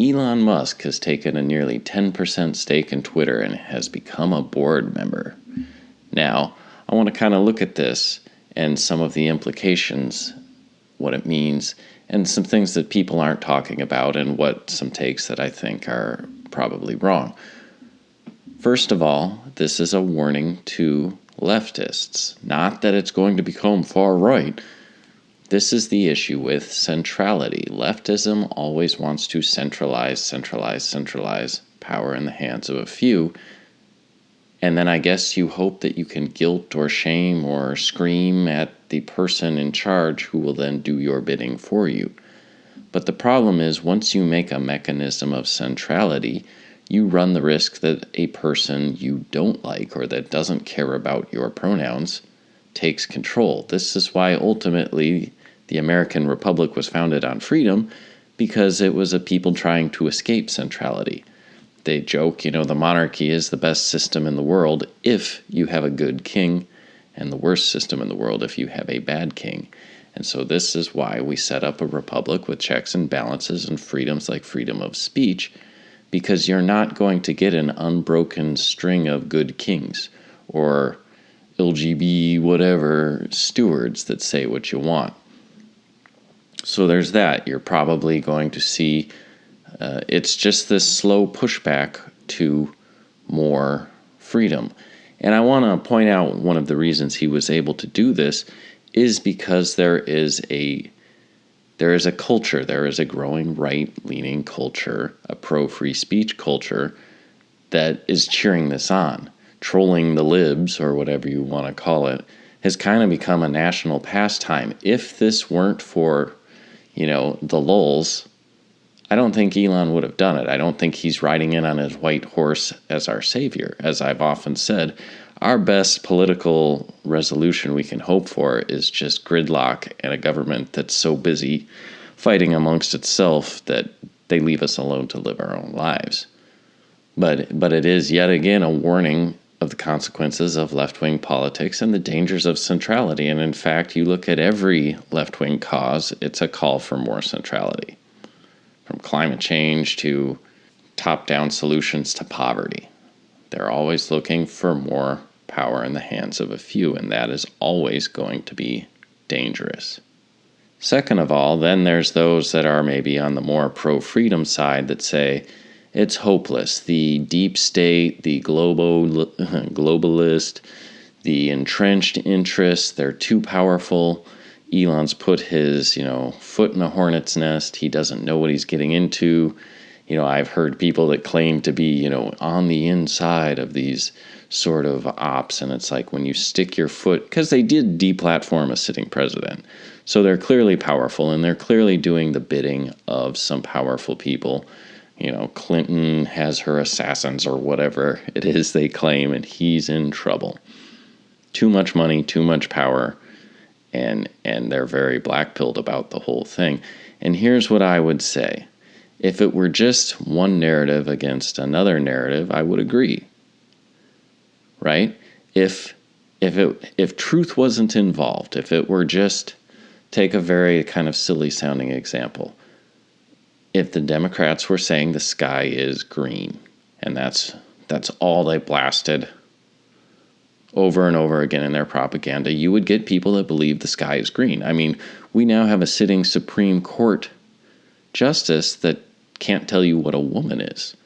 Elon Musk has taken a nearly 10% stake in Twitter and has become a board member. Now, I want to kind of look at this and some of the implications, what it means, and some things that people aren't talking about and what some takes that I think are probably wrong. First of all, this is a warning to leftists. Not that it's going to become far right. This is the issue with centrality. Leftism always wants to centralize power in the hands of a few. And then I guess you hope that you can guilt or shame or scream at the person in charge who will then do your bidding for you. But the problem is, once you make a mechanism of centrality, you run the risk that a person you don't like or that doesn't care about your pronouns takes control. This is why ultimately the American Republic was founded on freedom, because it was a people trying to escape centrality. They joke, the monarchy is the best system in the world if you have a good king, and the worst system in the world if you have a bad king. And so this is why we set up a republic with checks and balances and freedoms like freedom of speech, because you're not going to get an unbroken string of good kings or LGB whatever stewards that say what you want. So there's that. You're probably going to see it's just this slow pushback to more freedom. And I want to point out one of the reasons he was able to do this is because there is a culture, there is a growing right-leaning culture, a pro-free speech culture that is cheering this on. Trolling the libs, or whatever you want to call it, has kind of become a national pastime. If this weren't for the lulz, I don't think Elon would have done it. I don't think he's riding in on his white horse as our savior. As I've often said, our best political resolution we can hope for is just gridlock and a government that's so busy fighting amongst itself that they leave us alone to live our own lives. But it is yet again a warning of the consequences of left-wing politics and the dangers of centrality. And in fact, you look at every left-wing cause, it's a call for more centrality. From climate change to top-down solutions to poverty. They're always looking for more power in the hands of a few, and that is always going to be dangerous. Second of all, then there's those that are maybe on the more pro-freedom side that say, it's hopeless. The deep state, the globalist, the entrenched interests, they're too powerful. Elon's put his, foot in a hornet's nest. He doesn't know what he's getting into. I've heard people that claim to be, on the inside of these sort of ops. And it's like when you stick your foot, because they did deplatform a sitting president. So they're clearly powerful and they're clearly doing the bidding of some powerful people. Clinton has her assassins or whatever it is they claim, and he's in trouble. Too much money, too much power, and they're very black-pilled about the whole thing. And here's what I would say. If it were just one narrative against another narrative, I would agree. Right? If truth wasn't involved, if it were just, take a very kind of silly-sounding example. If the Democrats were saying the sky is green, and that's all they blasted over and over again in their propaganda, you would get people that believe the sky is green. I mean, we now have a sitting Supreme Court justice that can't tell you what a woman is.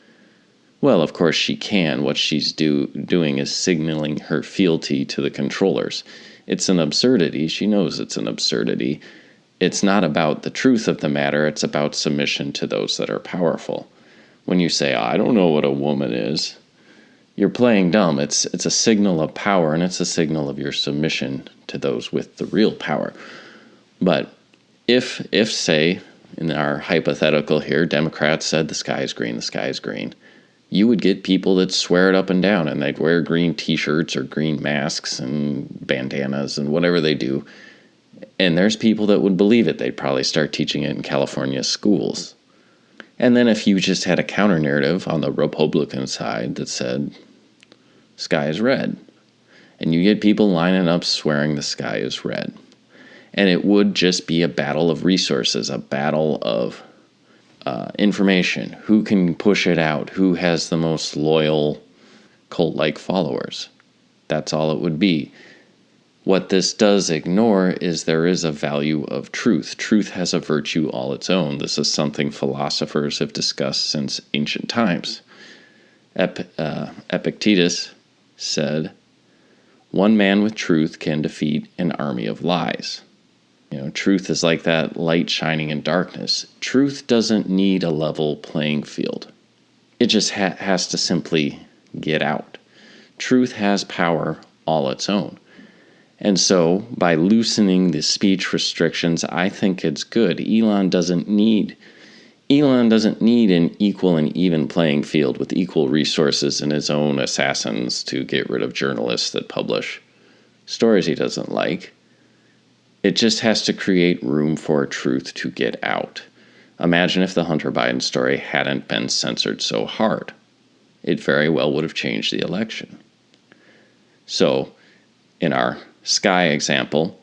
Well, of course she can. What she's doing is signaling her fealty to the controllers. It's an absurdity. She knows it's an absurdity. It's not about the truth of the matter. It's about submission to those that are powerful. When you say, I don't know what a woman is, you're playing dumb. It's a signal of power, and it's a signal of your submission to those with the real power. But if say, in our hypothetical here, Democrats said the sky is green, you would get people that swear it up and down, and they'd wear green t-shirts or green masks and bandanas and whatever they do. And there's people that would believe it. They'd probably start teaching it in California schools. And then if you just had a counter narrative on the Republican side that said, sky is red, and you get people lining up swearing the sky is red. And it would just be a battle of resources, a battle of information, who can push it out, who has the most loyal cult-like followers. That's all it would be. What this does ignore is there is a value of truth. Truth has a virtue all its own. This is something philosophers have discussed since ancient times. Epictetus said, "One man with truth can defeat an army of lies." Truth is like that light shining in darkness. Truth doesn't need a level playing field. It just has to simply get out. Truth has power all its own. And so, by loosening the speech restrictions, I think it's good. Elon doesn't need an equal and even playing field with equal resources and his own assassins to get rid of journalists that publish stories he doesn't like. It just has to create room for truth to get out. Imagine if the Hunter Biden story hadn't been censored so hard. It very well would have changed the election. So, in our sky example,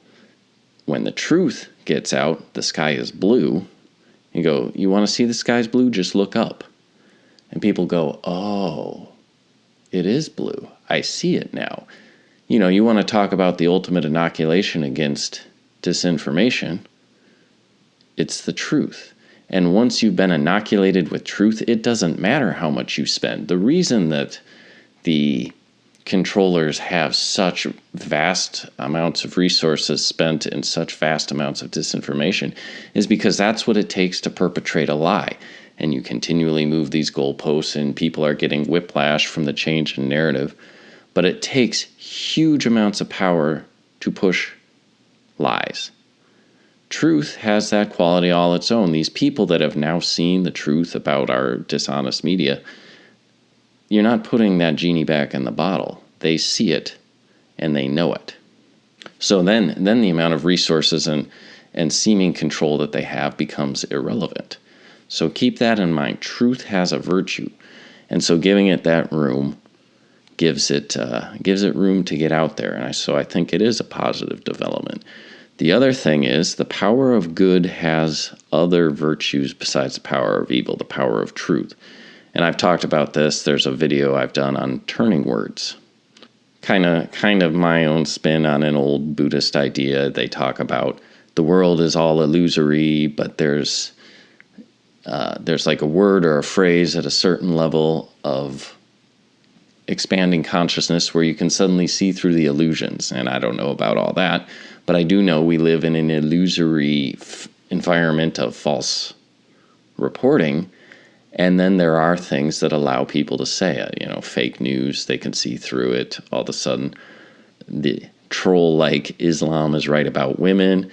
when the truth gets out, the sky is blue. You go, you want to see the sky's blue? Just look up. And people go, oh, it is blue. I see it now. You want to talk about the ultimate inoculation against disinformation. It's the truth. And once you've been inoculated with truth, it doesn't matter how much you spend. The reason that the controllers have such vast amounts of resources spent in such vast amounts of disinformation is because that's what it takes to perpetrate a lie. And you continually move these goalposts and people are getting whiplash from the change in narrative. But it takes huge amounts of power to push lies. Truth has that quality all its own. These people that have now seen the truth about our dishonest media, you're not putting that genie back in the bottle. They see it and they know it. So then the amount of resources and seeming control that they have becomes irrelevant. So keep that in mind. Truth has a virtue. And so giving it that room gives it room to get out there. And so I think it is a positive development. The other thing is the power of good has other virtues besides the power of evil, the power of truth. And I've talked about this. There's a video I've done on turning words. Kind of my own spin on an old Buddhist idea. They talk about the world is all illusory, but there's like a word or a phrase at a certain level of expanding consciousness where you can suddenly see through the illusions. And I don't know about all that, but I do know we live in an illusory environment of false reporting. And then there are things that allow people to say it. Fake news, they can see through it. All of a sudden, the troll-like Islam is right about women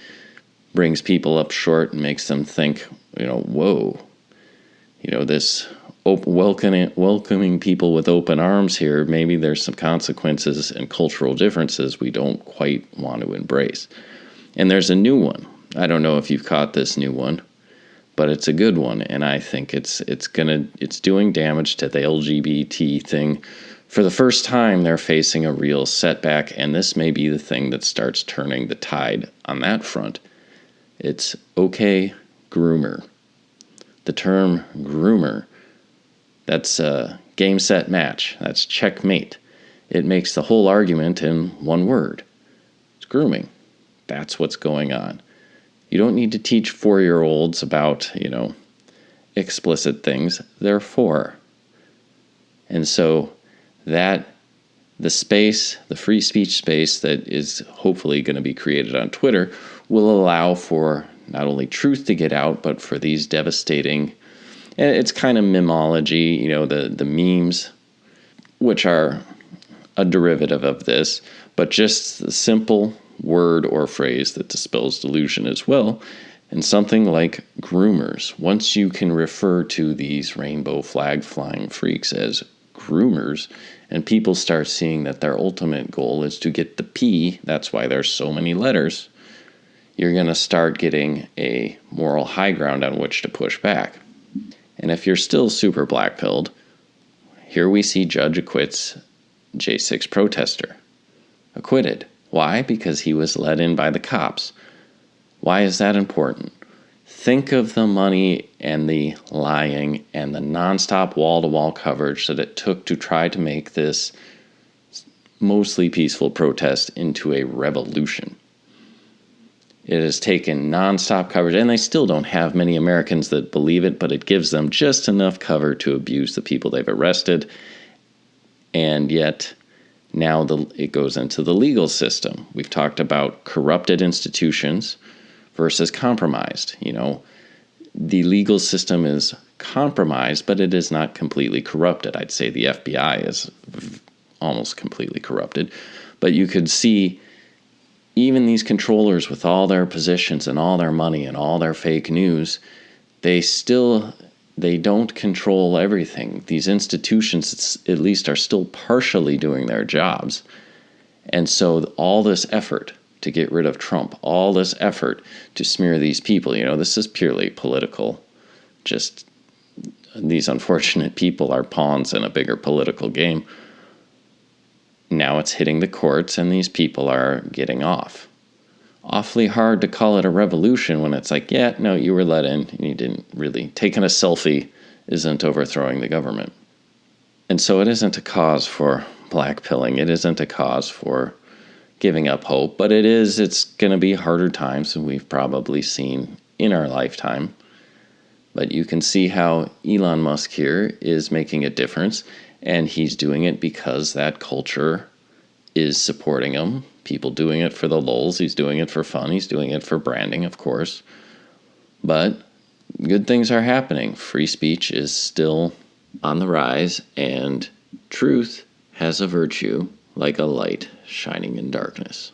brings people up short and makes them think, whoa, this welcoming people with open arms here, maybe there's some consequences and cultural differences we don't quite want to embrace. And there's a new one. I don't know if you've caught this new one, but it's a good one, and I think it's doing damage to the LGBT thing. For the first time, they're facing a real setback, and this may be the thing that starts turning the tide on that front. It's okay, groomer. The term groomer, that's game, set, match. That's checkmate. It makes the whole argument in one word. It's grooming. That's what's going on. You don't need to teach 4-year-olds about, explicit things. They're 4. And so that the space, the free speech space that is hopefully going to be created on Twitter will allow for not only truth to get out, but for these devastating, and it's kind of memology, the memes, which are a derivative of this, but just the simple word or phrase that dispels delusion as well. And something like groomers. Once you can refer to these rainbow flag flying freaks as groomers, and people start seeing that their ultimate goal is to get the P, that's why there's so many letters, you're going to start getting a moral high ground on which to push back. And if you're still super black-pilled, here we see judge acquits J6 protester. Acquitted. Why? Because he was let in by the cops. Why is that important? Think of the money and the lying and the nonstop wall-to-wall coverage that it took to try to make this mostly peaceful protest into a revolution. It has taken nonstop coverage, and they still don't have many Americans that believe it, but it gives them just enough cover to abuse the people they've arrested. And yet, now it goes into the legal system. We've talked about corrupted institutions versus compromised. The legal system is compromised, but it is not completely corrupted. I'd say the FBI is almost completely corrupted. But you could see even these controllers with all their positions and all their money and all their fake news, they don't control everything. These institutions, at least, are still partially doing their jobs. And so all this effort to get rid of Trump, all this effort to smear these people, this is purely political. Just these unfortunate people are pawns in a bigger political game. Now it's hitting the courts, and these people are getting off. Awfully hard to call it a revolution when it's like, yeah, no, you were let in, and you didn't really. Taking a selfie isn't overthrowing the government. And so it isn't a cause for blackpilling. It isn't a cause for giving up hope, but it's going to be harder times than we've probably seen in our lifetime. But you can see how Elon Musk here is making a difference, and he's doing it because that culture is supporting him. People doing it for the lulz. He's doing it for fun. He's doing it for branding, of course. But good things are happening. Free speech is still on the rise, and truth has a virtue like a light shining in darkness.